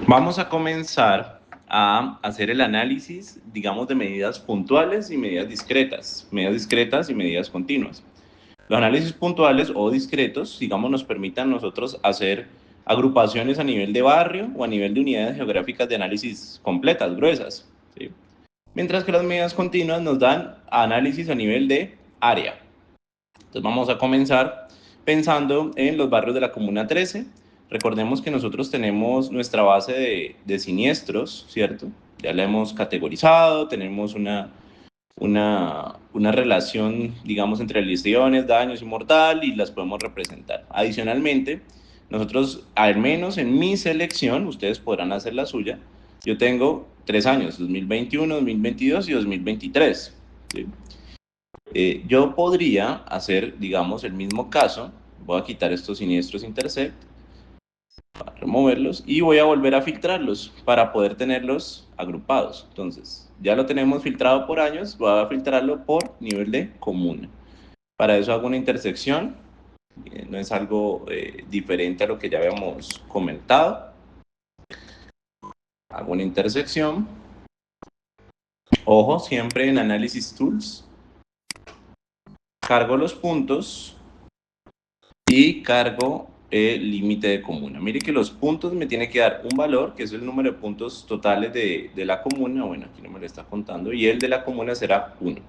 Vamos a comenzar a hacer el análisis, digamos, de medidas puntuales y medidas discretas y medidas continuas. Los análisis puntuales o discretos, digamos, nos permitan nosotros hacer agrupaciones a nivel de barrio o a nivel de unidades geográficas de análisis completas, gruesas, ¿sí? Mientras que las medidas continuas nos dan análisis a nivel de área. Entonces vamos a comenzar pensando en los barrios de la Comuna 13. Recordemos que nosotros tenemos nuestra base de siniestros, ¿cierto? Ya la hemos categorizado, tenemos una relación, digamos, entre lesiones, daños y mortal, y las podemos representar. Adicionalmente, nosotros, al menos en mi selección, ustedes podrán hacer la suya, yo tengo 3 años, 2021, 2022 y 2023. ¿Sí? Yo podría hacer, digamos, el mismo caso. Voy a quitar estos siniestros intersect, para removerlos, y voy a volver a filtrarlos para poder tenerlos agrupados. Entonces, ya lo tenemos filtrado por años, voy a filtrarlo por nivel de comuna. Para eso hago una intersección, no es algo diferente a lo que ya habíamos comentado. Hago una intersección. Ojo, siempre en Analysis Tools. Cargo los puntos y cargo el límite de comuna. Mire que los puntos me tiene que dar un valor, que es el número de puntos totales de la comuna. Bueno, aquí no me lo está contando. Y el de la comuna será 1.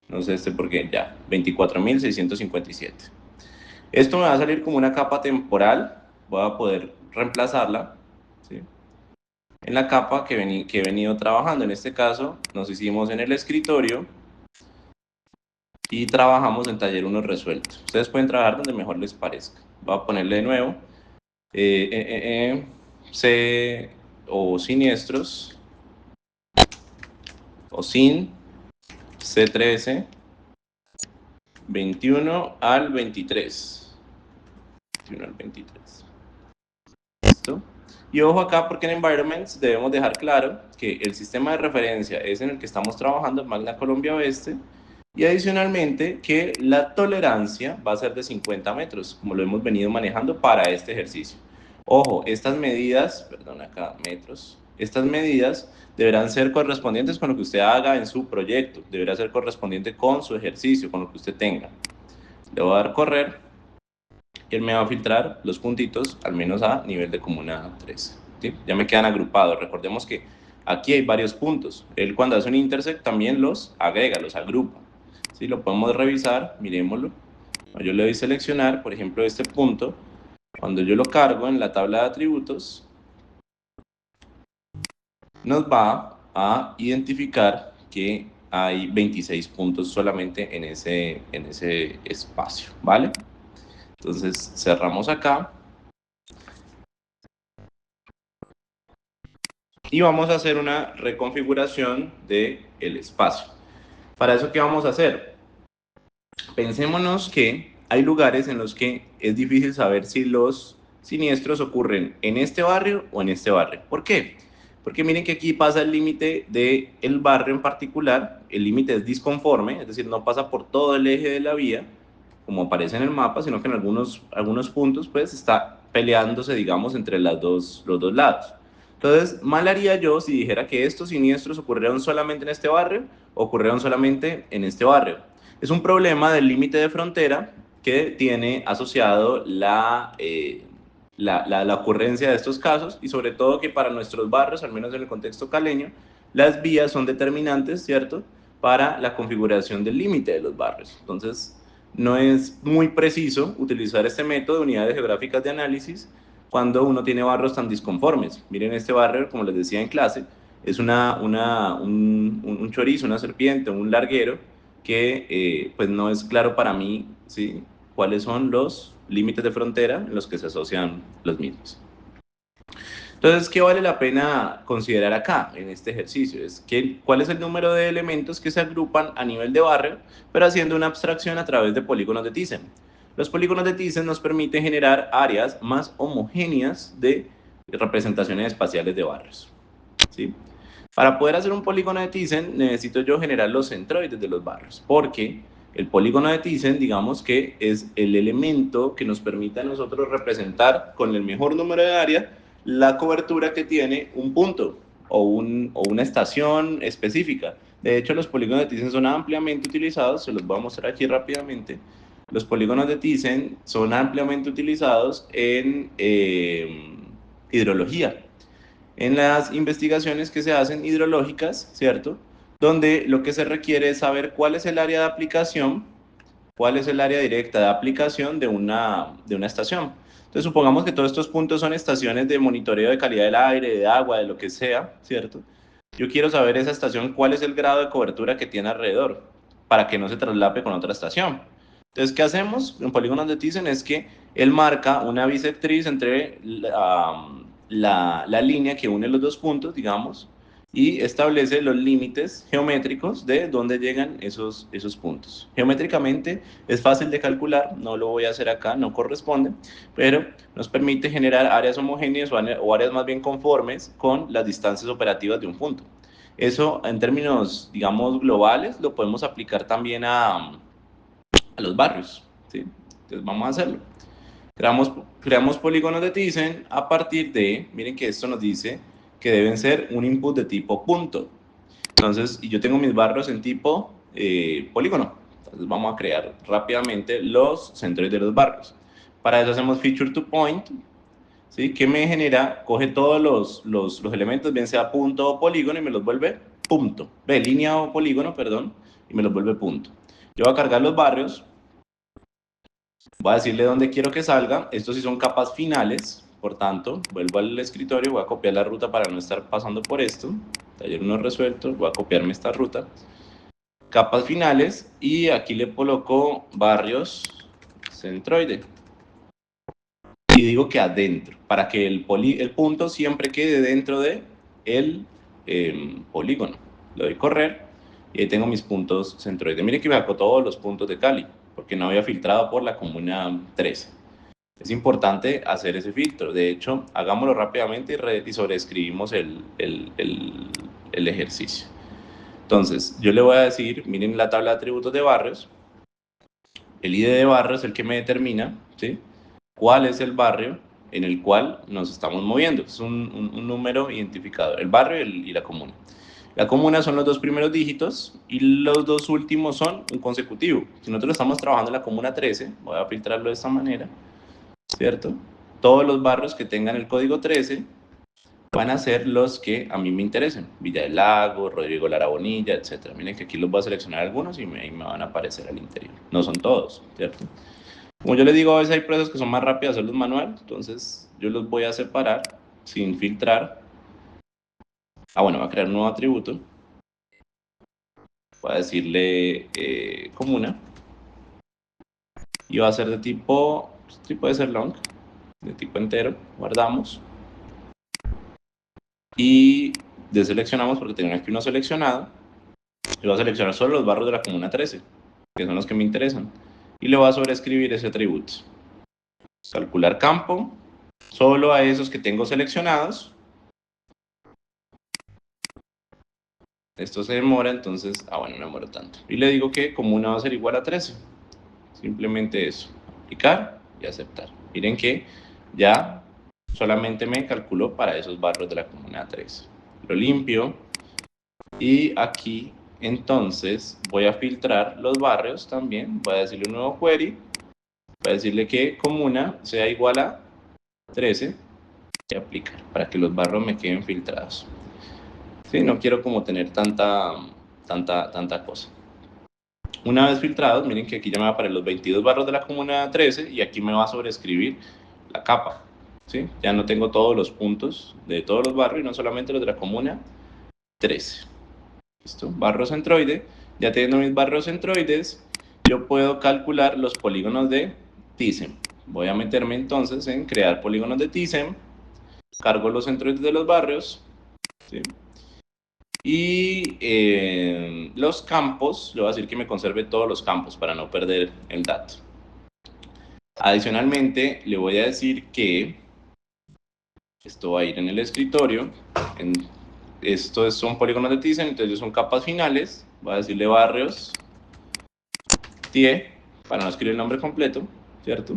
No sé por qué, ya, 24.657. Esto me va a salir como una capa temporal. Voy a poder reemplazarla, ¿sí?, en la capa que he venido trabajando. En este caso, nos hicimos en el escritorio y trabajamos en taller 1 resuelto. Ustedes pueden trabajar donde mejor les parezca. Voy a ponerle de nuevo C o siniestros o sin C13 21 al 23. 21 al 23. ¿Listo? Y ojo acá, porque en Environments debemos dejar claro que el sistema de referencia es en el que estamos trabajando, Magna Colombia Oeste, y adicionalmente que la tolerancia va a ser de 50 metros, como lo hemos venido manejando para este ejercicio. Ojo, estas medidas, perdón, acá metros, estas medidas deberán ser correspondientes con lo que usted haga en su proyecto, deberá ser correspondiente con su ejercicio, con lo que usted tenga. Le voy a dar correr y él me va a filtrar los puntitos, al menos a nivel de comuna 3. ¿Sí? Ya me quedan agrupados. Recordemos que aquí hay varios puntos. Él cuando hace un intersect también los agrega, los agrupa. ¿Sí? Lo podemos revisar, miremoslo. Yo le doy seleccionar, por ejemplo, este punto. Cuando yo lo cargo en la tabla de atributos, nos va a identificar que hay 26 puntos solamente en ese espacio, ¿vale? Entonces cerramos acá y vamos a hacer una reconfiguración del espacio. Para eso, ¿qué vamos a hacer? Pensémonos que hay lugares en los que es difícil saber si los siniestros ocurren en este barrio o en este barrio. ¿Por qué? Porque miren que aquí pasa el límite del barrio en particular. El límite es disconforme, es decir, no pasa por todo el eje de la vía, como aparece en el mapa, sino que en algunos puntos pues está peleándose, digamos, entre los dos lados. Entonces, mal haría yo si dijera que estos siniestros ocurrieron solamente en este barrio o ocurrieron solamente en este barrio. Es un problema del límite de frontera que tiene asociado la ocurrencia de estos casos, y sobre todo que para nuestros barrios, al menos en el contexto caleño, las vías son determinantes, ¿cierto?, para la configuración del límite de los barrios. Entonces, no es muy preciso utilizar este método de unidades geográficas de análisis cuando uno tiene barrios tan disconformes. Miren este barrio, como les decía en clase, es un chorizo, una serpiente, un larguero, que pues no es claro para mí, ¿sí?, cuáles son los límites de frontera en los que se asocian los mismos. Entonces, ¿qué vale la pena considerar acá en este ejercicio? Es cuál es el número de elementos que se agrupan a nivel de barrio, pero haciendo una abstracción a través de polígonos de Thyssen. Los polígonos de Thyssen nos permiten generar áreas más homogéneas de representaciones espaciales de barrios, ¿sí? Para poder hacer un polígono de Thyssen necesito yo generar los centroides de los barrios, porque el polígono de Thyssen, digamos que es el elemento que nos permite a nosotros representar con el mejor número de áreas la cobertura que tiene un punto o una estación específica. De hecho, los polígonos de Thyssen son ampliamente utilizados, se los voy a mostrar aquí rápidamente. Los polígonos de Thyssen son ampliamente utilizados en hidrología, en las investigaciones que se hacen hidrológicas, ¿cierto? Donde lo que se requiere es saber cuál es el área de aplicación, cuál es el área directa de aplicación de una estación. Entonces, supongamos que todos estos puntos son estaciones de monitoreo de calidad del aire, de agua, de lo que sea, ¿cierto? Yo quiero saber esa estación cuál es el grado de cobertura que tiene alrededor, para que no se traslape con otra estación. Entonces, ¿qué hacemos en polígonos de Thyssen? Es que él marca una bisectriz entre la línea que une los dos puntos, digamos, y establece los límites geométricos de dónde llegan esos puntos. Geométricamente es fácil de calcular, no lo voy a hacer acá, no corresponde, pero nos permite generar áreas homogéneas o áreas más bien conformes con las distancias operativas de un punto. Eso en términos, digamos, globales, lo podemos aplicar también a los barrios, ¿sí? Entonces vamos a hacerlo. Creamos polígonos de Thyssen a partir de, miren que esto nos dice que deben ser un input de tipo punto. Entonces, y yo tengo mis barrios en tipo polígono. Entonces vamos a crear rápidamente los centros de los barrios. Para eso hacemos feature to point, ¿sí? Que me genera, coge todos los elementos, bien sea punto o polígono, y me los vuelve punto. Ve, línea o polígono, perdón, y me los vuelve punto. Yo voy a cargar los barrios. Voy a decirle dónde quiero que salga. Estos sí son capas finales. Por tanto, vuelvo al escritorio, voy a copiar la ruta para no estar pasando por esto. Taller 1 resuelto, voy a copiarme esta ruta. Capas finales, y aquí le coloco barrios centroide. Y digo que adentro, para que el punto siempre quede dentro de el polígono. Le doy correr y ahí tengo mis puntos centroide. Miren que me sacó todos los puntos de Cali, porque no había filtrado por la comuna 13. Es importante hacer ese filtro. De hecho, hagámoslo rápidamente y sobreescribimos el ejercicio. Entonces, yo le voy a decir, miren la tabla de atributos de barrios. El ID de barrio es el que me determina, ¿sí?, cuál es el barrio en el cual nos estamos moviendo. Es un número identificador, el barrio y la comuna. La comuna son los dos primeros dígitos y los dos últimos son un consecutivo. Si nosotros estamos trabajando en la comuna 13, voy a filtrarlo de esta manera, ¿cierto? Todos los barrios que tengan el código 13 van a ser los que a mí me interesen. Villa del Lago, Rodrigo Lara Bonilla, etc. Miren que aquí los voy a seleccionar algunos y me van a aparecer al interior. No son todos, ¿cierto? Como yo les digo, a veces hay procesos que son más rápidos hacerlos manual, entonces yo los voy a separar sin filtrar. Bueno, voy a crear un nuevo atributo. Voy a decirle comuna. Y va a ser de tipo, puede ser long, de tipo entero. Guardamos. Y deseleccionamos porque tengo aquí uno seleccionado. Y voy a seleccionar solo los barrios de la comuna 13, que son los que me interesan. Y le voy a sobreescribir ese atributo. Calcular campo, solo a esos que tengo seleccionados. Esto se demora, entonces, bueno, no demora tanto. Y le digo que comuna va a ser igual a 13. Simplemente eso, aplicar y aceptar. Miren que ya solamente me calculó para esos barrios de la comuna 13. Lo limpio y aquí entonces voy a filtrar los barrios también. Voy a decirle un nuevo query. Voy a decirle que comuna sea igual a 13 y aplicar para que los barrios me queden filtrados. Sí, no quiero como tener tanta cosa. Una vez filtrados, miren que aquí ya me va a aparecer los 22 barrios de la comuna 13 y aquí me va a sobreescribir la capa. ¿Sí? Ya no tengo todos los puntos de todos los barrios y no solamente los de la comuna 13. ¿Listo? Barrio centroide. Ya teniendo mis barrios centroides, yo puedo calcular los polígonos de Thyssen. Voy a meterme entonces en crear polígonos de Thyssen. Cargo los centroides de los barrios. ¿Sí? Y los campos, le voy a decir que me conserve todos los campos para no perder el dato. Adicionalmente, le voy a decir que esto va a ir en el escritorio. Estos son polígonos de Thyssen, entonces son capas finales. Voy a decirle barrios, TIE, para no escribir el nombre completo, ¿cierto?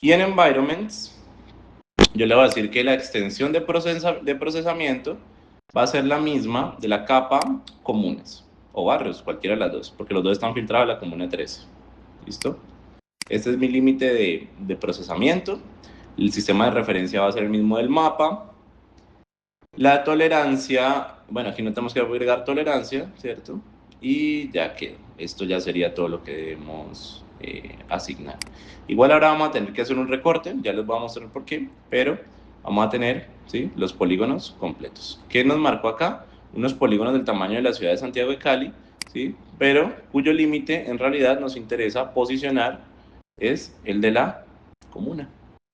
Y en environments, yo le voy a decir que la extensión de procesamiento va a ser la misma de la capa comunes, o barrios, cualquiera de las dos, porque los dos están filtrados a la comuna 13. ¿Listo? Este es mi límite de procesamiento. El sistema de referencia va a ser el mismo del mapa. La tolerancia, bueno, aquí no tenemos que agregar tolerancia, ¿cierto? Y ya que esto ya sería todo lo que debemos asignar. Igual ahora vamos a tener que hacer un recorte, ya les voy a mostrar por qué, pero vamos a tener, ¿sí?, los polígonos completos. ¿Qué nos marcó acá? Unos polígonos del tamaño de la ciudad de Santiago de Cali, ¿sí?, pero cuyo límite en realidad nos interesa posicionar es el de la comuna.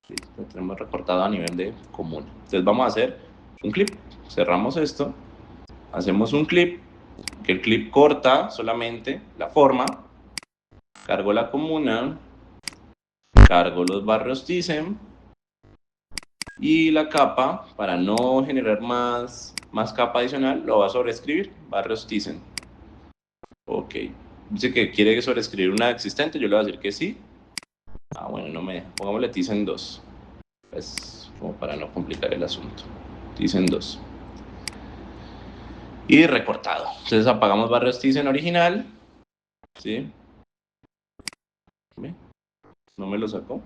¿Sí? Lo tenemos recortado a nivel de comuna. Entonces vamos a hacer un clip. Cerramos esto, hacemos un clip, que el clip corta solamente la forma, cargo la comuna, cargo los barrios Thyssen y la capa, para no generar más capa adicional, lo va a sobreescribir, barrios Thyssen. Ok, dice que quiere sobreescribir una existente, yo le voy a decir que sí. Ah, bueno, no me deja, pongámosle Thyssen 2, pues como para no complicar el asunto. Thyssen 2. Y recortado. Entonces apagamos barrios Thyssen original, ¿sí? No me lo sacó.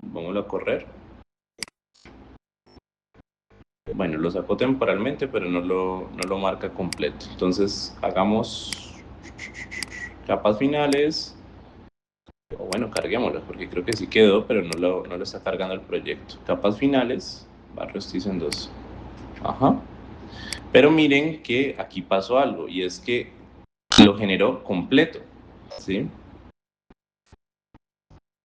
Vámonos a correr. Bueno, lo sacó temporalmente, pero no lo marca completo. Entonces hagamos capas finales. O bueno, carguémoslo, porque creo que sí quedó, pero no lo está cargando el proyecto. Capas finales, barrios Thyssen 2. Ajá. Pero miren que aquí pasó algo, y es que lo generó completo, ¿sí?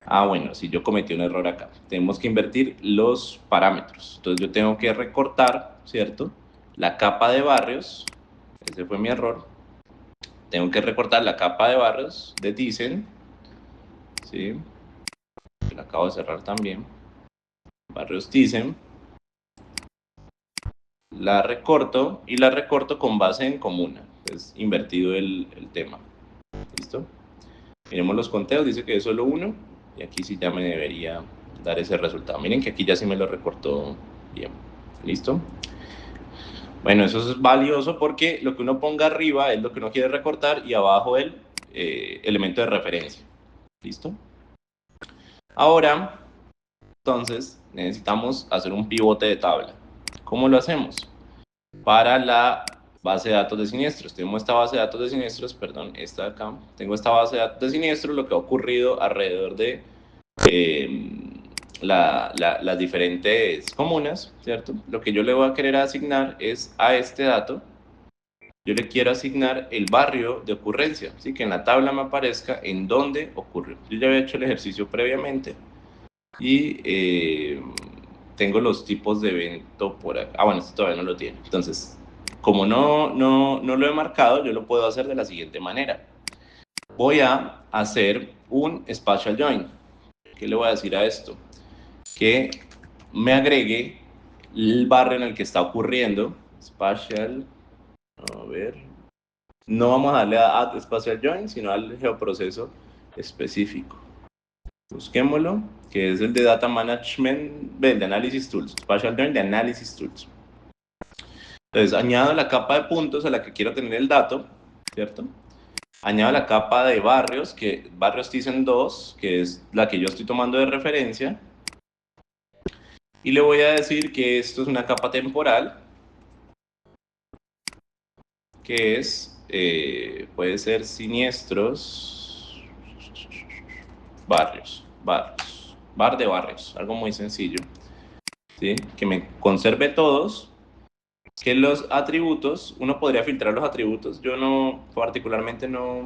Ah, bueno, sí, yo cometí un error acá. Tenemos que invertir los parámetros. Entonces yo tengo que recortar, ¿cierto?, la capa de barrios. Ese fue mi error. Tengo que recortar la capa de barrios de Thyssen, ¿sí? La acabo de cerrar también. Barrios Thyssen. La recorto, y la recorto con base en comuna. Es invertido el tema. ¿Listo? Miremos los conteos, dice que es solo uno, y aquí sí ya me debería dar ese resultado. Miren que aquí ya sí me lo recortó bien. ¿Listo? Bueno, eso es valioso porque lo que uno ponga arriba es lo que uno quiere recortar y abajo el elemento de referencia. ¿Listo? Ahora, entonces, necesitamos hacer un pivote de tabla. ¿Cómo lo hacemos? Para la base de datos de siniestros. Tengo esta base de datos de siniestros, perdón, esta de acá. Tengo esta base de datos de siniestros, lo que ha ocurrido alrededor de las diferentes comunas, ¿cierto? Lo que yo le voy a querer asignar es a este dato, yo le quiero asignar el barrio de ocurrencia, ¿sí? Que en la tabla me aparezca en dónde ocurrió. Yo ya había hecho el ejercicio previamente y tengo los tipos de evento por acá. Ah, bueno, esto todavía no lo tiene. Entonces, como no lo he marcado, yo lo puedo hacer de la siguiente manera. Voy a hacer un spatial join. ¿Qué le voy a decir a esto? Que me agregue el barrio en el que está ocurriendo. Spatial, a ver, no vamos a darle a add spatial join, sino al geoproceso específico. Busquémoslo, que es el de Data Management, el de Analysis Tools, Spatial Join de Analysis Tools. Entonces, añado la capa de puntos a la que quiero tener el dato, ¿cierto? Añado la capa de barrios, que barrios Thyssen 2, que es la que yo estoy tomando de referencia. Y le voy a decir que esto es una capa temporal, que es, puede ser siniestros, bar de barrios, algo muy sencillo, ¿sí? Que me conserve todos, que los atributos, uno podría filtrar los atributos, yo particularmente no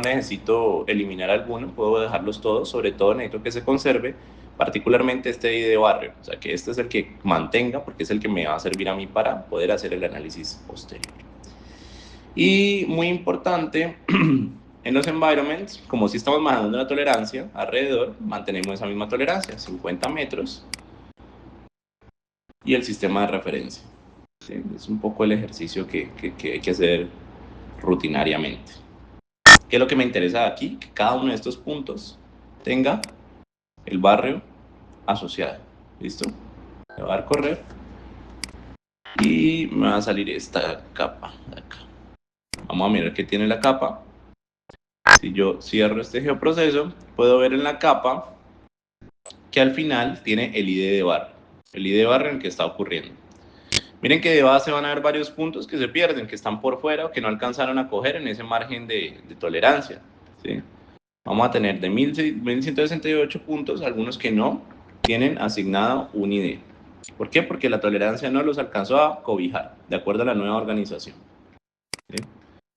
necesito eliminar alguno, puedo dejarlos todos, sobre todo necesito que se conserve particularmente este ID de barrio, o sea que este es el que mantenga, porque es el que me va a servir a mí para poder hacer el análisis posterior. Y muy importante, en los environments, como si estamos manejando una tolerancia alrededor, mantenemos esa misma tolerancia, 50 metros, y el sistema de referencia. ¿Sí? Es un poco el ejercicio que hay que hacer rutinariamente. ¿Qué es lo que me interesa aquí? Que cada uno de estos puntos tenga el barrio asociado. ¿Listo? Le voy a dar correr y me va a salir esta capa de acá. Vamos a mirar qué tiene la capa. Si yo cierro este geoproceso, puedo ver en la capa que al final tiene el ID de barrio. El ID de barrio en el que está ocurriendo. Miren que de base van a haber varios puntos que se pierden, que están por fuera o que no alcanzaron a coger en ese margen de tolerancia. ¿Sí? Vamos a tener de 1168 puntos, algunos que no tienen asignado un ID. ¿Por qué? Porque la tolerancia no los alcanzó a cobijar, de acuerdo a la nueva organización. ¿Sí?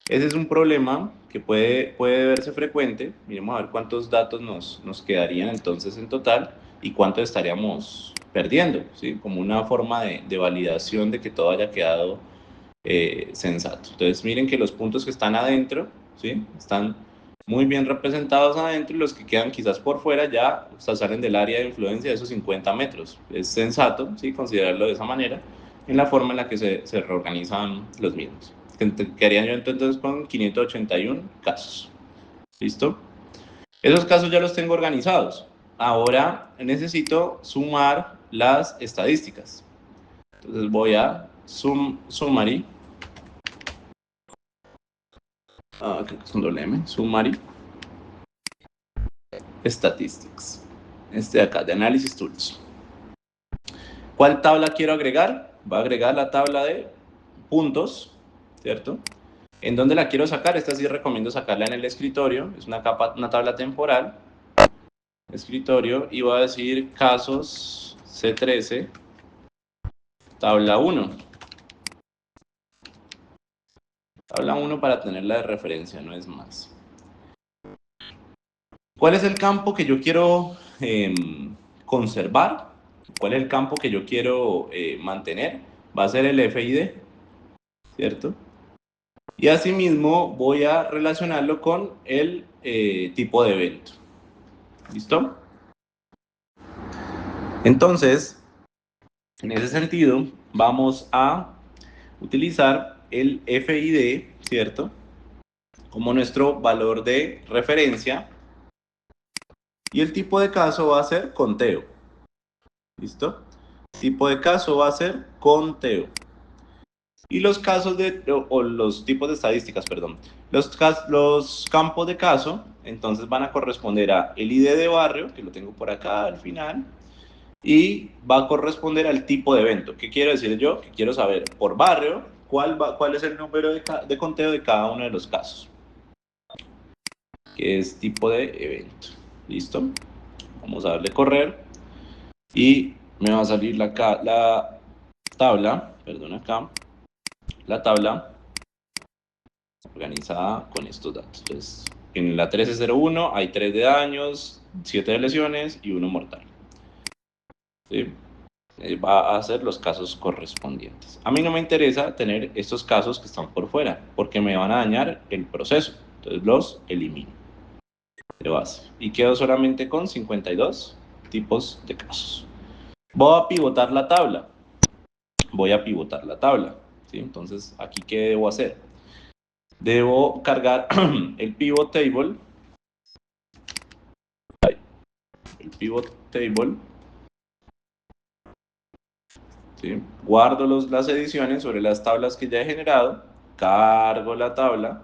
Ese es un problema que puede verse frecuente. Miremos a ver cuántos datos nos quedarían entonces en total y cuánto estaríamos perdiendo, ¿sí? Como una forma de validación de que todo haya quedado sensato. Entonces miren que los puntos que están adentro, ¿sí? Están muy bien representados adentro y los que quedan quizás por fuera ya salen del área de influencia de esos 50 metros. Es sensato, ¿sí? Considerarlo de esa manera en la forma en la que se reorganizan los mismos. Quedaría yo entonces con 581 casos. ¿Listo? Esos casos ya los tengo organizados. Ahora necesito sumar las estadísticas. Entonces voy a summary. Creo que es un doble M. Summary. Statistics. Este de acá, de Analysis Tools. ¿Cuál tabla quiero agregar? Va a agregar la tabla de puntos, ¿cierto? ¿En dónde la quiero sacar? Esta sí recomiendo sacarla en el escritorio. Es una tabla temporal. Escritorio. Y voy a decir casos C13, tabla 1. Tabla 1 para tenerla de referencia, no es más. ¿Cuál es el campo que yo quiero conservar? ¿Cuál es el campo que yo quiero mantener? Va a ser el FID, ¿cierto? Y asimismo voy a relacionarlo con el tipo de evento. ¿Listo? Entonces, en ese sentido, vamos a utilizar el FID, ¿cierto? Como nuestro valor de referencia. Y el tipo de caso va a ser conteo. ¿Listo? Tipo de caso va a ser conteo. Y los casos o los tipos de estadísticas, perdón. Los campos de caso, entonces van a corresponder a el ID de barrio, que lo tengo por acá al final, y va a corresponder al tipo de evento. ¿Qué quiero decir yo? Que quiero saber por barrio cuál es el número de conteo de cada uno de los casos, que es tipo de evento. ¿Listo? Vamos a darle correr y me va a salir la tabla, perdón acá, la tabla organizada con estos datos. Entonces, en la 1301 hay 3 de daños, 7 de lesiones y 1 mortal. ¿Sí? Va a ser los casos correspondientes. A mí no me interesa tener estos casos que están por fuera, porque me van a dañar el proceso. Entonces los elimino de base. Y quedo solamente con 52 tipos de casos. Voy a pivotar la tabla. ¿Sí? Entonces, aquí, ¿qué debo hacer? Debo cargar el pivot table. El pivot table. ¿Sí? Guardo las ediciones sobre las tablas que ya he generado. Cargo la tabla.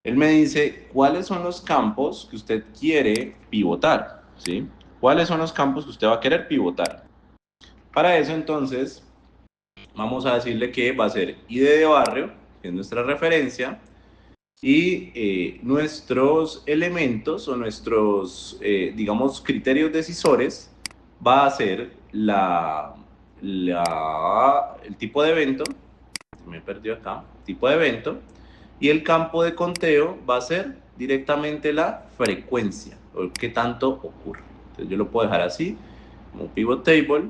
Él me dice cuáles son los campos que usted quiere pivotar. ¿Sí? ¿Cuáles son los campos que usted va a querer pivotar? Para eso, entonces, vamos a decirle que va a ser ID de barrio, que es nuestra referencia, y nuestros elementos o nuestros, digamos, criterios decisores va a ser el tipo de evento, me perdió acá, tipo de evento, y el campo de conteo va a ser directamente la frecuencia, o qué tanto ocurre. Entonces yo lo puedo dejar así, como pivot table,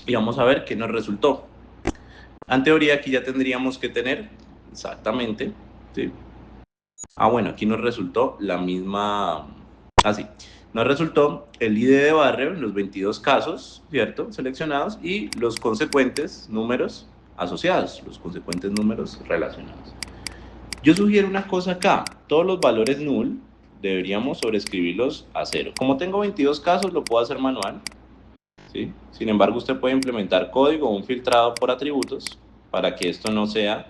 y vamos a ver qué nos resultó. En teoría aquí ya tendríamos que tener exactamente, ¿sí? Bueno, aquí nos resultó la misma, así, nos resultó el ID de barrio en los 22 casos, ¿cierto? Seleccionados y los consecuentes números asociados, los consecuentes números relacionados. Yo sugiero una cosa acá, todos los valores null deberíamos sobreescribirlos a 0. Como tengo 22 casos, lo puedo hacer manual, ¿sí? Sin embargo, usted puede implementar código o un filtrado por atributos para que esto no sea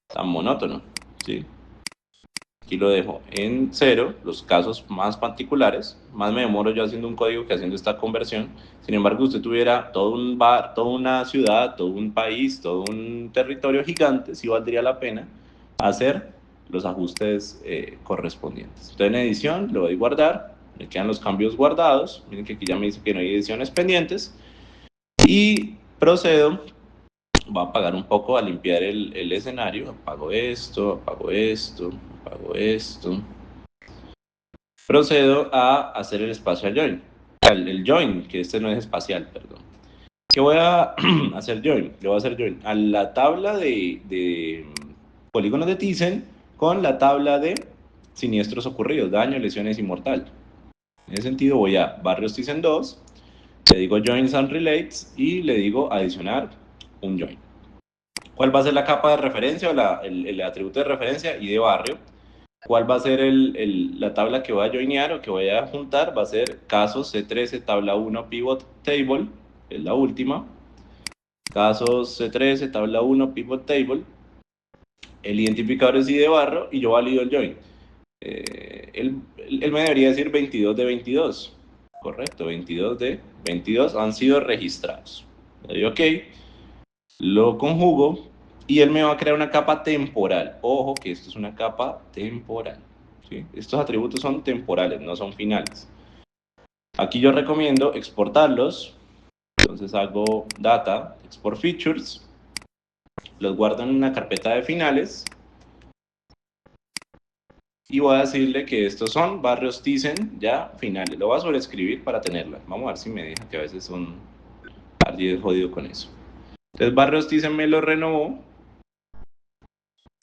tan monótono, ¿sí? Aquí lo dejo en 0, los casos más particulares. Más me demoro yo haciendo un código que haciendo esta conversión. Sin embargo, usted tuviera todo un bar, toda una ciudad, todo un país, todo un territorio gigante, sí valdría la pena hacer los ajustes correspondientes. Entonces en edición le voy a guardar, me quedan los cambios guardados. Miren que aquí ya me dice que no hay ediciones pendientes. Y procedo, voy a apagar un poco a limpiar el escenario. Apago esto, apago esto, apago esto. Procedo a hacer el spatial join. El join, que este no es espacial, perdón. ¿Qué voy a hacer join? Le voy a hacer join a la tabla de polígonos de Thyssen con la tabla de siniestros ocurridos, daño, lesiones y mortal. En ese sentido voy a barrios Thyssen 2, le digo joins and relates y le digo adicionar un join. ¿Cuál va a ser la capa de referencia o el atributo de referencia? Y de barrio. ¿Cuál va a ser la tabla que voy a joinear o que voy a juntar? Va a ser casos C13, tabla 1, pivot table, es la última. Casos C13, tabla 1, pivot table. El identificador es ID de barrio y yo valido el join. Él me debería decir 22 de 22. Correcto, 22 de 22 han sido registrados. Le doy OK, lo conjugo y él me va a crear una capa temporal. Ojo que esto es una capa temporal, ¿sí? Estos atributos son temporales, no son finales. Aquí yo recomiendo exportarlos. Entonces hago data, export features, los guardo en una carpeta de finales y voy a decirle que estos son barrios Thyssen ya finales. Lo voy a sobreescribir para tenerlas. Vamos a ver si me deja, que a veces son jodido con eso. Entonces barrios Thyssen me lo renovó.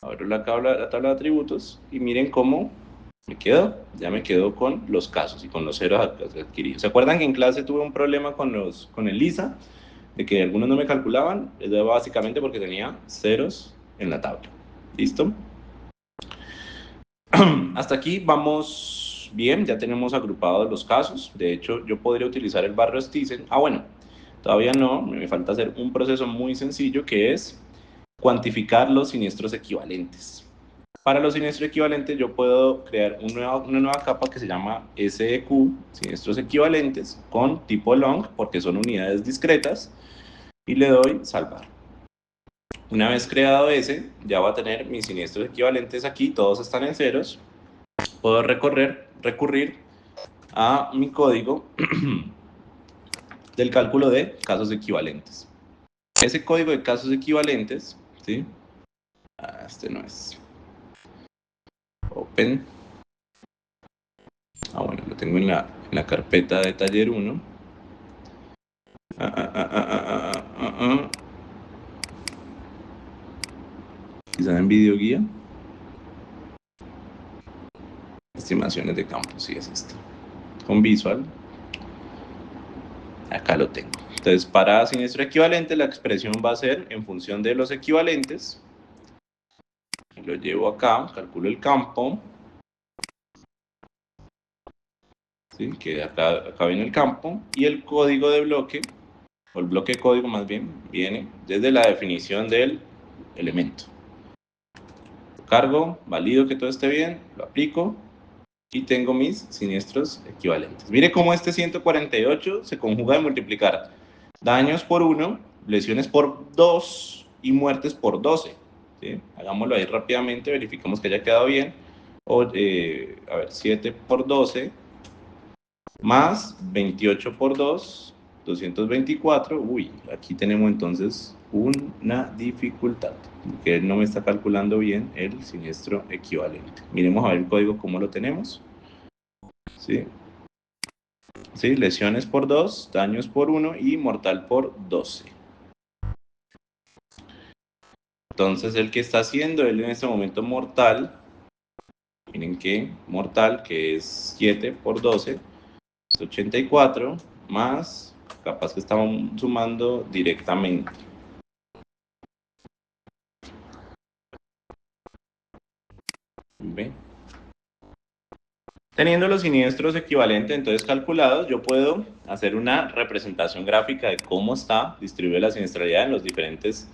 Abro la tabla de atributos y miren cómo me quedó. Ya me quedó con los casos y con los ceros adquiridos. ¿Se acuerdan que en clase tuve un problema con el LISA? De que algunos no me calculaban. Eso básicamente porque tenía ceros en la tabla. ¿Listo? Hasta aquí vamos bien. Ya tenemos agrupados los casos. De hecho, yo podría utilizar el barrio Thyssen. Bueno, todavía no. Me falta hacer un proceso muy sencillo que es cuantificar los siniestros equivalentes. Para los siniestros equivalentes yo puedo crear una nueva capa que se llama SEQ, siniestros equivalentes, con tipo long, porque son unidades discretas, y le doy salvar. Una vez creado ese, ya va a tener mis siniestros equivalentes aquí, todos están en ceros. Puedo recurrir a mi código del cálculo de casos equivalentes. Ese código de casos equivalentes, ¿sí? Este no es. Open. Bueno, lo tengo en la carpeta de taller 1. Quizá en video guía. Estimaciones de campo, sí es esto. Con visual. Acá lo tengo. Entonces, para siniestro equivalente, la expresión va a ser en función de los equivalentes. Lo llevo acá, calculo el campo. ¿Sí? Que acá viene el campo. Y el código de bloque, o el bloque de código más bien, viene desde la definición del elemento. Lo cargo, valido que todo esté bien, lo aplico y tengo mis siniestros equivalentes. Mire cómo este 148 se conjuga de multiplicar daños por 1, lesiones por 2 y muertes por 12. ¿Sí? Hagámoslo ahí rápidamente, verificamos que haya quedado bien. A ver, 7 por 12 más 28 por 2, 224. Uy, aquí tenemos entonces una dificultad, que él no me está calculando bien el siniestro equivalente. Miremos a ver el código cómo lo tenemos. ¿Sí? ¿Sí? Lesiones por 2, daños por 1 y mortal por 12. Entonces, el que está haciendo él en este momento mortal, miren que mortal, que es 7 por 12, es 84, más, capaz que estamos sumando directamente. ¿Ven? Teniendo los siniestros equivalentes, entonces calculados, yo puedo hacer una representación gráfica de cómo está distribuida la siniestralidad en los diferentes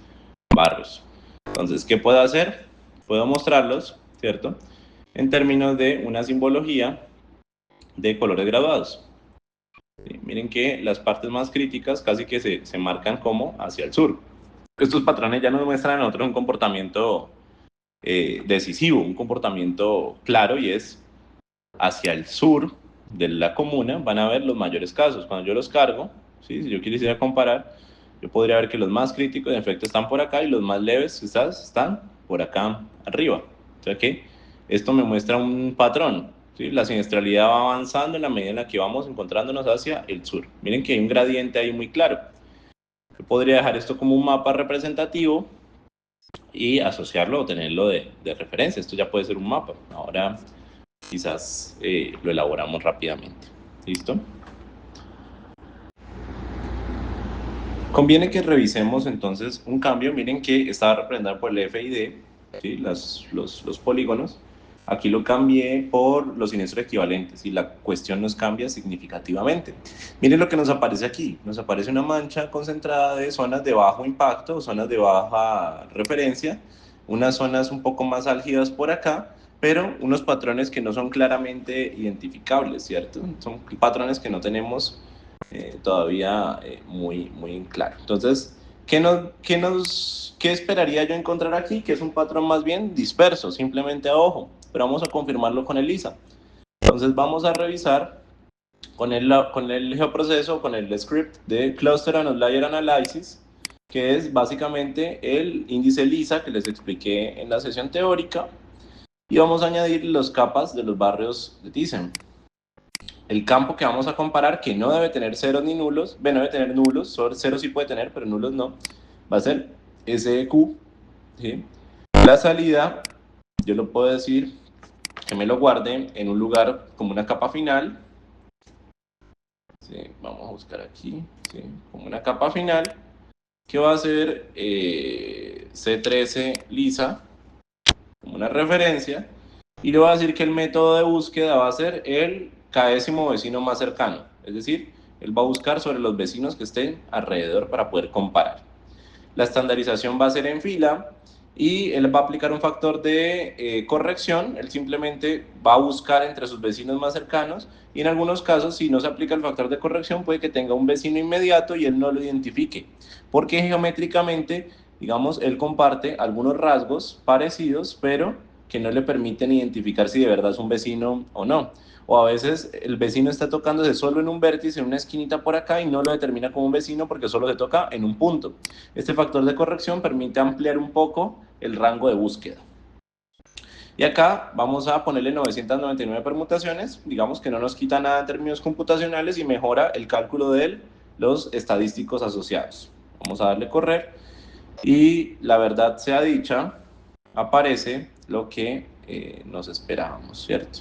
barrios. Entonces, ¿qué puedo hacer? Puedo mostrarlos, ¿cierto? En términos de una simbología de colores graduados. Sí, miren que las partes más críticas casi que se marcan como hacia el sur. Estos patrones ya nos muestran a nosotros un comportamiento decisivo, un comportamiento claro, y es hacia el sur de la comuna van a haber los mayores casos. Cuando yo los cargo, ¿sí? Si yo quisiera comparar, yo podría ver que los más críticos en efecto están por acá y los más leves quizás están por acá arriba. O sea que esto me muestra un patrón, ¿sí? La siniestralidad va avanzando en la medida en la que vamos encontrándonos hacia el sur. Miren que hay un gradiente ahí muy claro. Yo podría dejar esto como un mapa representativo y asociarlo o tenerlo de referencia. Esto ya puede ser un mapa. Ahora quizás lo elaboramos rápidamente. ¿Listo? Conviene que revisemos entonces un cambio. Miren que estaba representado por el F y D, ¿sí? los polígonos. Aquí lo cambié por los siniestros equivalentes y la cuestión nos cambia significativamente. Miren lo que nos aparece aquí. Nos aparece una mancha concentrada de zonas de bajo impacto, zonas de baja referencia, unas zonas un poco más álgidas por acá, pero unos patrones que no son claramente identificables, ¿cierto? Son patrones que no tenemos todavía muy claro. Entonces, ¿qué esperaría yo encontrar aquí? Que es un patrón más bien disperso, simplemente a ojo, pero vamos a confirmarlo con el LISA. Entonces vamos a revisar con el geoproceso, con el script de Cluster and Outlier Analysis, que es básicamente el índice LISA que les expliqué en la sesión teórica, y vamos a añadir las capas de los barrios de Thyssen. El campo que vamos a comparar, que no debe tener ceros ni nulos, bueno, debe tener nulos, ceros sí puede tener, pero nulos no, va a ser SQ, ¿sí? La salida, yo lo puedo decir que me lo guarde en un lugar como una capa final, ¿sí? Vamos a buscar aquí, ¿sí? Como una capa final, que va a ser C13 lisa, como una referencia, y le voy a decir que el método de búsqueda va a ser el késimo vecino más cercano, es decir, él va a buscar sobre los vecinos que estén alrededor para poder comparar. La estandarización va a ser en fila y él va a aplicar un factor de corrección, él simplemente va a buscar entre sus vecinos más cercanos, y en algunos casos, si no se aplica el factor de corrección, puede que tenga un vecino inmediato y él no lo identifique, porque geométricamente, digamos, él comparte algunos rasgos parecidos, pero que no le permiten identificar si de verdad es un vecino o no. O a veces el vecino está tocándose solo en un vértice, en una esquinita por acá, y no lo determina como un vecino porque solo se toca en un punto. Este factor de corrección permite ampliar un poco el rango de búsqueda. Y acá vamos a ponerle 999 permutaciones, digamos que no nos quita nada en términos computacionales y mejora el cálculo de los estadísticos asociados. Vamos a darle correr y la verdad sea dicha, aparece lo que nos esperábamos, ¿cierto?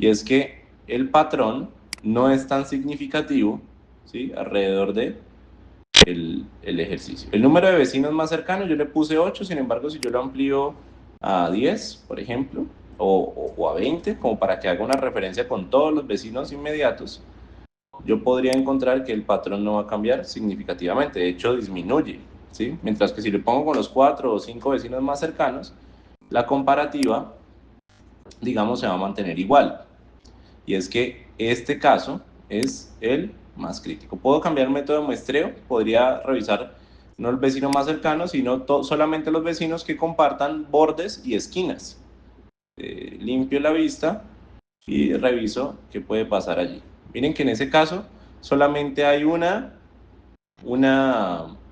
Y es que el patrón no es tan significativo, ¿sí? Alrededor de el ejercicio. El número de vecinos más cercanos yo le puse 8, sin embargo, si yo lo amplío a 10, por ejemplo, o a 20, como para que haga una referencia con todos los vecinos inmediatos, yo podría encontrar que el patrón no va a cambiar significativamente, de hecho disminuye, ¿sí? Mientras que si le pongo con los 4 o 5 vecinos más cercanos, la comparativa, digamos, se va a mantener igual. Y es que este caso es el más crítico. Puedo cambiar el método de muestreo, podría revisar no el vecino más cercano, sino solamente los vecinos que compartan bordes y esquinas. Limpio la vista y reviso qué puede pasar allí. Miren que en ese caso solamente hay una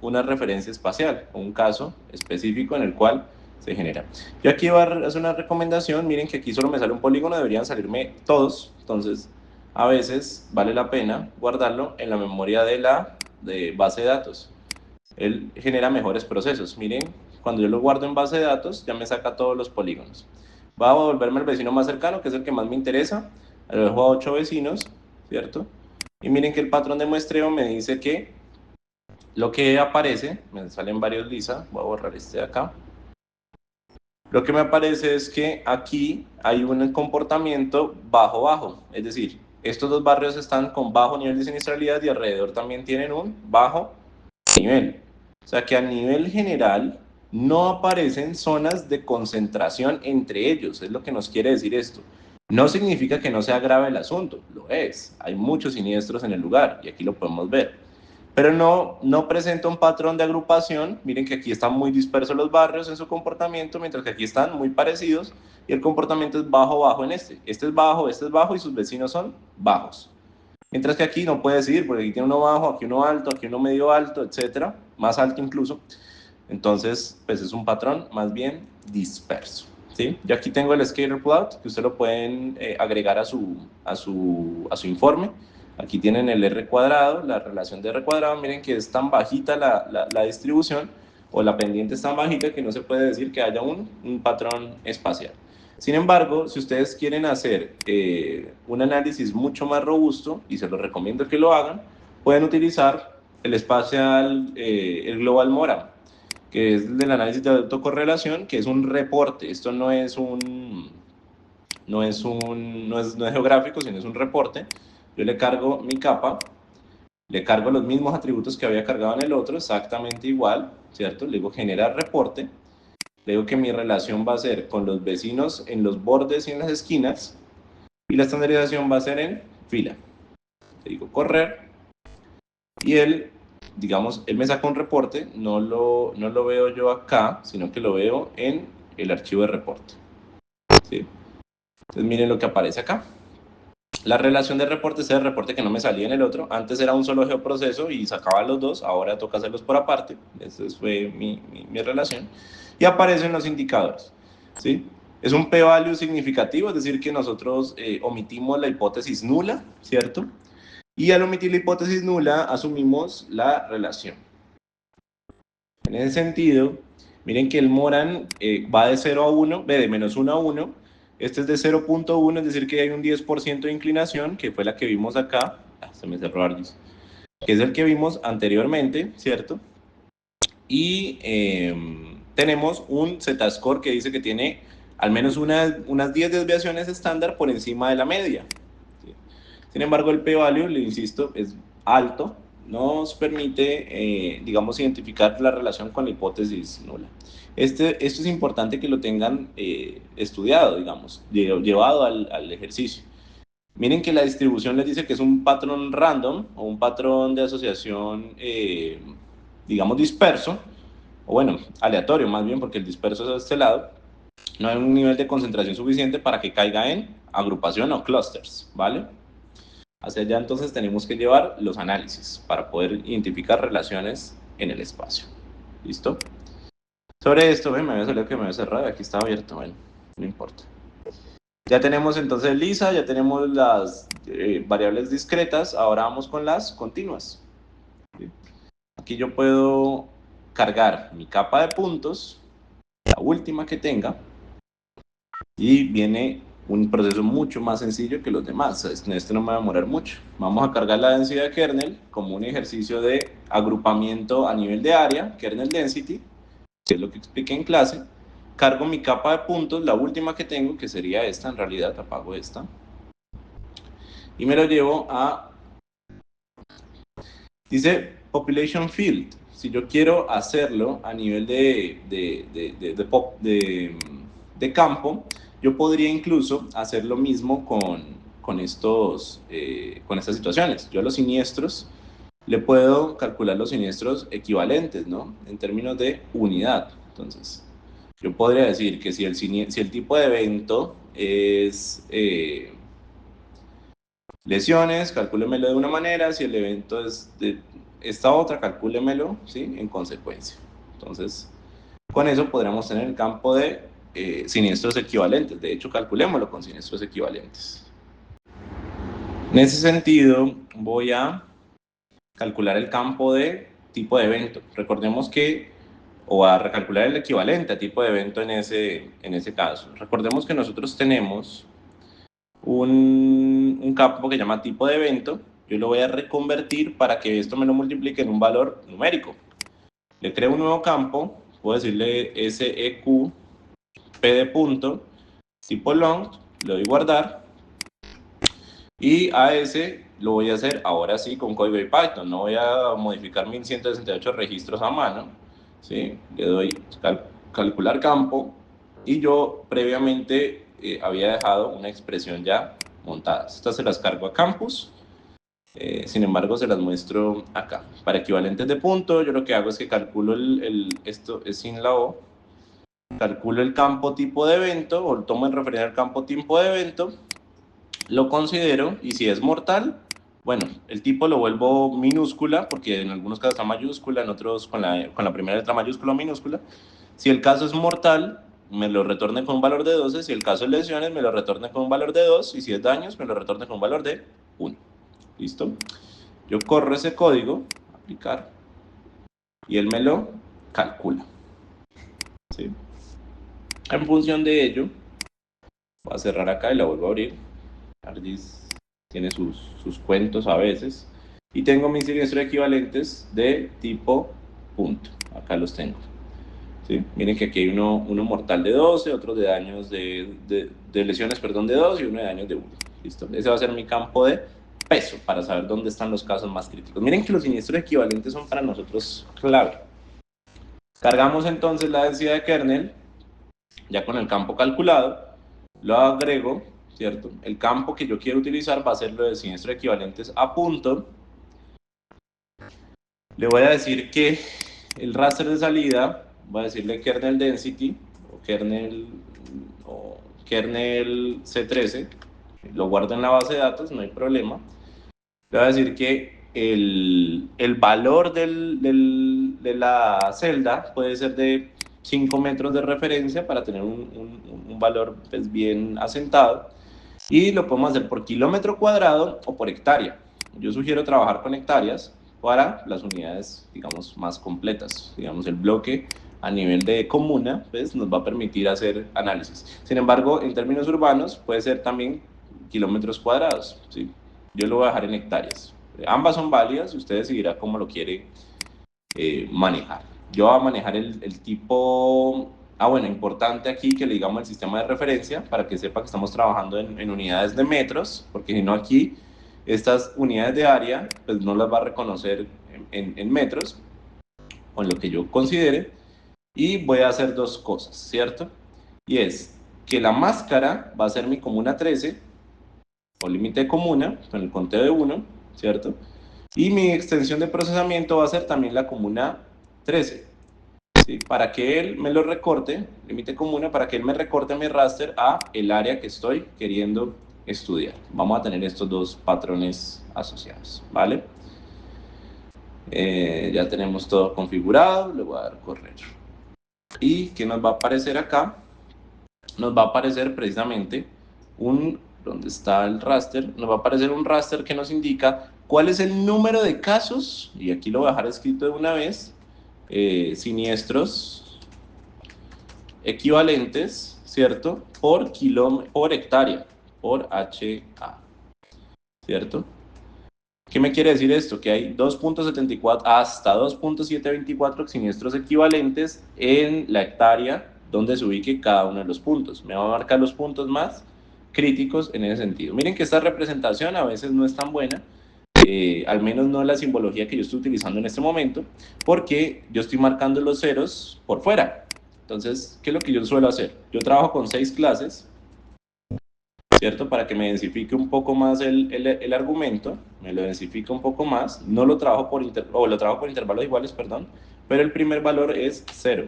referencia espacial, un caso específico en el cual se genera. Yo aquí voy a hacer una recomendación, miren que aquí solo me sale un polígono, deberían salirme todos, entonces a veces vale la pena guardarlo en la memoria de base de datos. Él genera mejores procesos. Miren, cuando yo lo guardo en base de datos, ya me saca todos los polígonos. Va a volverme el vecino más cercano, que es el que más me interesa. Lo dejo a 8 vecinos, ¿cierto? Y miren que el patrón de muestreo me dice que lo que aparece, me salen varios lisa, voy a borrar este de acá, Lo que me aparece es que aquí hay un comportamiento bajo-bajo, es decir, estos dos barrios están con bajo nivel de siniestralidad y alrededor también tienen un bajo nivel. O sea que a nivel general no aparecen zonas de concentración entre ellos, es lo que nos quiere decir esto. No significa que no sea grave el asunto, lo es. Hay muchos siniestros en el lugar y aquí lo podemos ver. Pero no presenta un patrón de agrupación. Miren que aquí están muy dispersos los barrios en su comportamiento, mientras que aquí están muy parecidos y el comportamiento es bajo-bajo en este. Este es bajo y sus vecinos son bajos. Mientras que aquí no puede decidir, porque aquí tiene uno bajo, aquí uno alto, aquí uno medio alto, etcétera, más alto incluso. Entonces, pues es un patrón más bien disperso. ¿Sí? Yo aquí tengo el scatter plot, que ustedes lo pueden agregar a su informe. Aquí tienen el R cuadrado, la relación de R cuadrado. Miren que es tan bajita la distribución, o la pendiente es tan bajita que no se puede decir que haya un patrón espacial. Sin embargo, si ustedes quieren hacer un análisis mucho más robusto, y se los recomiendo que lo hagan, pueden utilizar el Global Mora, que es del análisis de autocorrelación, que es un reporte. Esto no es geográfico, sino es un reporte. Yo le cargo mi capa, le cargo los mismos atributos que había cargado en el otro, exactamente igual, ¿cierto? Le digo generar reporte, le digo que mi relación va a ser con los vecinos en los bordes y en las esquinas, y la estandarización va a ser en fila. Le digo correr, y él, digamos, él me saca un reporte, no lo veo yo acá, sino que lo veo en el archivo de reporte. ¿Sí? Entonces miren lo que aparece acá. La relación de reporte es el reporte que no me salía en el otro. Antes era un solo geoproceso y sacaba los dos, ahora toca hacerlos por aparte. Esa fue mi relación. Y aparecen los indicadores. ¿Sí? Es un p-value significativo, es decir, que nosotros omitimos la hipótesis nula, ¿cierto? Y al omitir la hipótesis nula, asumimos la relación. En ese sentido, miren que el Moran va de 0 a 1, de menos 1 a 1. Este es de 0.1, es decir que hay un 10% de inclinación, que fue la que vimos acá. Se me cerró Argis. Que es el que vimos anteriormente, ¿cierto? Y tenemos un Z-score que dice que tiene al menos unas 10 desviaciones estándar por encima de la media. ¿Sí? Sin embargo, el p-value, le insisto, es alto, nos permite, digamos, identificar la relación con la hipótesis nula. Esto es importante que lo tengan estudiado, digamos, llevado al ejercicio. Miren que la distribución les dice que es un patrón random o un patrón de asociación, digamos, disperso, o bueno, aleatorio más bien, porque el disperso es a este lado. No hay un nivel de concentración suficiente para que caiga en agrupación o clusters, ¿vale? Hacia allá entonces tenemos que llevar los análisis para poder identificar relaciones en el espacio. ¿Listo? Sobre esto, me había salido que me había cerrado, aquí está abierto, bueno, no importa. Ya tenemos entonces lisa, ya tenemos las variables discretas, ahora vamos con las continuas. ¿Sí? Aquí yo puedo cargar mi capa de puntos, la última que tenga, y viene un proceso mucho más sencillo que los demás. Este no me va a demorar mucho. Vamos a cargar la densidad de kernel como un ejercicio de agrupamiento a nivel de área, kernel density, que es lo que expliqué en clase. Cargo mi capa de puntos, la última que tengo, que sería esta, en realidad apago esta, y me lo llevo a, dice population field. Si yo quiero hacerlo a nivel de campo, yo podría incluso hacer lo mismo con estas situaciones. Yo a los siniestros le puedo calcular los siniestros equivalentes, ¿no? En términos de unidad. Entonces, yo podría decir que si el tipo de evento es lesiones, calcúlemelo de una manera, si el evento es de esta otra, calcúlemelo, ¿sí? En consecuencia. Entonces, con eso podríamos tener el campo de siniestros equivalentes. De hecho, calculémoslo con siniestros equivalentes. En ese sentido, voy a calcular el campo de tipo de evento. Recordemos que, o a recalcular el equivalente a tipo de evento en ese caso. Recordemos que nosotros tenemos un campo que se llama tipo de evento. Yo lo voy a reconvertir para que esto me lo multiplique en un valor numérico. Le creo un nuevo campo, puedo decirle SEQ P de punto, tipo long, le doy guardar. Y a ese lo voy a hacer ahora sí con código de Python. No voy a modificar 1168 registros a mano. ¿Sí? Le doy calcular campo. Y yo previamente había dejado una expresión ya montada. Estas se las cargo a campus. Sin embargo, se las muestro acá. Para equivalentes de punto, yo lo que hago es que calculo esto es sin la O. Calculo el campo tipo de evento, o tomo en referencia el campo tipo de evento, lo considero, y si es mortal, bueno, el tipo lo vuelvo minúscula, porque en algunos casos está mayúscula, en otros con la primera letra mayúscula o minúscula. Si el caso es mortal, me lo retorne con un valor de 12, si el caso es lesiones, me lo retorne con un valor de 2, y si es daños, me lo retorne con un valor de 1. ¿Listo? Yo corro ese código, aplicar, y él me lo calcula. ¿Sí? En función de ello, voy a cerrar acá y la vuelvo a abrir. ArcGIS tiene sus cuentos a veces. Y tengo mis siniestros equivalentes de tipo punto. Acá los tengo. ¿Sí? Miren que aquí hay uno mortal de 12, otro de daños de lesiones, perdón, de 2 y uno de daños de 1. ¿Listo? Ese va a ser mi campo de peso para saber dónde están los casos más críticos. Miren que los siniestros equivalentes son para nosotros clave. Cargamos entonces la densidad de kernel, ya con el campo calculado, lo agrego, ¿cierto? El campo que yo quiero utilizar va a ser lo de siniestros equivalentes a punto. Le voy a decir que el raster de salida, voy a decirle kernel density o kernel C13, lo guardo en la base de datos, no hay problema. Le voy a decir que el valor de la celda puede ser de 5 metros de referencia para tener un valor pues, bien asentado. Y lo podemos hacer por kilómetro cuadrado o por hectárea. Yo sugiero trabajar con hectáreas para las unidades, digamos, más completas. Digamos, el bloque a nivel de comuna, pues nos va a permitir hacer análisis. Sin embargo, en términos urbanos, puede ser también kilómetros cuadrados, ¿sí? Yo lo voy a dejar en hectáreas. Ambas son válidas, usted decidirá cómo lo quiere manejar. Yo voy a manejar el tipo... bueno, importante aquí que le digamos el sistema de referencia para que sepa que estamos trabajando en unidades de metros, porque si no aquí estas unidades de área pues no las va a reconocer en metros, con lo que yo considere, y voy a hacer dos cosas, ¿cierto? Y es que la máscara va a ser mi comuna 13, o límite de comuna, con el conteo de 1, ¿cierto? Y mi extensión de procesamiento va a ser también la comuna 13, ¿sí? Para que él me lo recorte, límite comuna, para que él me recorte mi raster a el área que estoy queriendo estudiar. Vamos a tener estos dos patrones asociados, ¿vale? Ya tenemos todo configurado, le voy a dar correr. ¿Y qué nos va a aparecer acá? Nos va a aparecer precisamente ¿dónde está el raster? Nos va a aparecer un raster que nos indica cuál es el número de casos, y aquí lo voy a dejar escrito de una vez, siniestros equivalentes, ¿cierto? Por hectárea, por HA, ¿cierto? ¿Qué me quiere decir esto? Que hay 2.74 hasta 2.724 siniestros equivalentes en la hectárea donde se ubique cada uno de los puntos. Me va a marcar los puntos más críticos en ese sentido. Miren que esta representación a veces no es tan buena, al menos no la simbología que yo estoy utilizando en este momento, porque yo estoy marcando los ceros por fuera. Entonces, ¿qué es lo que yo suelo hacer? Yo trabajo con 6 clases, ¿cierto? Para que me densifique un poco más el argumento, me lo densifica un poco más, no lo trabajo lo trabajo por intervalos iguales, perdón, pero el primer valor es 0,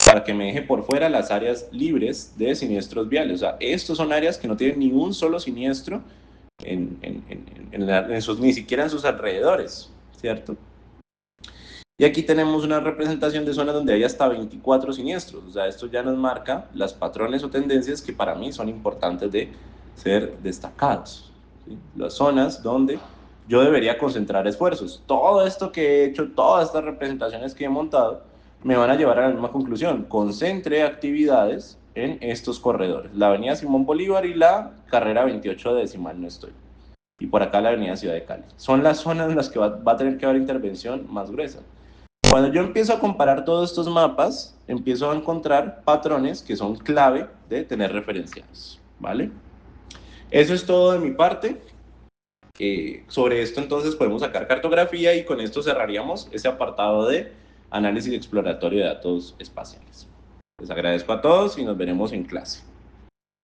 para que me deje por fuera las áreas libres de siniestros viales. O sea, estos son áreas que no tienen ni un solo siniestro ni siquiera en sus alrededores, ¿cierto? Y aquí tenemos una representación de zonas donde hay hasta 24 siniestros. O sea, esto ya nos marca las patrones o tendencias que para mí son importantes de ser destacados, ¿sí? Las zonas donde yo debería concentrar esfuerzos. Todo esto que he hecho, todas estas representaciones que he montado, me van a llevar a la misma conclusión. Concentre actividades en estos corredores. La avenida Simón Bolívar y la carrera 28 decimal, no estoy. Y por acá la avenida Ciudad de Cali. Son las zonas en las que va a tener que haber intervención más gruesa. Cuando yo empiezo a comparar todos estos mapas, empiezo a encontrar patrones que son clave de tener referenciados, ¿vale? Eso es todo de mi parte. Sobre esto entonces podemos sacar cartografía y con esto cerraríamos ese apartado de análisis exploratorio de datos espaciales. Les agradezco a todos y nos veremos en clase.